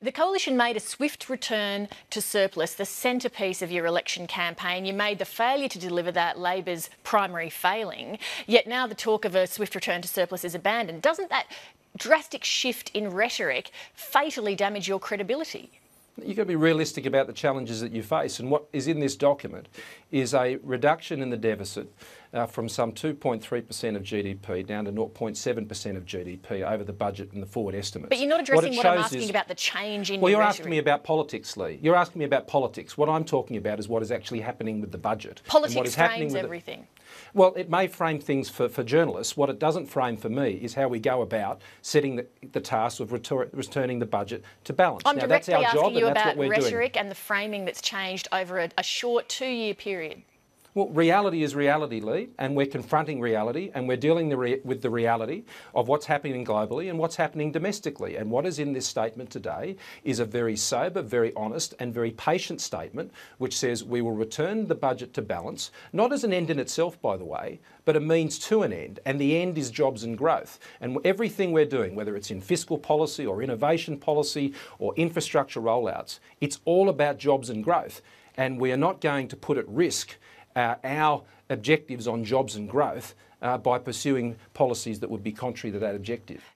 The Coalition made a swift return to surplus the centrepiece of your election campaign. You made the failure to deliver that Labor's primary failing, yet now the talk of a swift return to surplus is abandoned. Doesn't that drastic shift in rhetoric fatally damage your credibility? You've got to be realistic about the challenges that you face, and what is in this document is a reduction in the deficit from some 2.3% of GDP down to 0.7% of GDP over the budget and the forward estimates. But you're not addressing what I'm asking about, the change in your you're rhetoric. asking me about politics, Leigh. You're asking me about politics. What I'm talking about is what is actually happening with the budget. Politics frames everything. Well, it may frame things for journalists. What it doesn't frame for me is how we go about setting the task of returning the budget to balance. I'm now, that's directly our job, asking you and that's about what we're rhetoric doing. and the framing that's changed over a short 2-year period. Well, reality is reality, Leigh, and we're confronting reality, and we're dealing with the reality of what's happening globally and what's happening domestically. And what is in this statement today is a very sober, very honest and very patient statement which says we will return the budget to balance, not as an end in itself, by the way, but a means to an end, and the end is jobs and growth. And everything we're doing, whether it's in fiscal policy or innovation policy or infrastructure rollouts, it's all about jobs and growth. And we are not going to put at risk our objectives on jobs and growth by pursuing policies that would be contrary to that objective.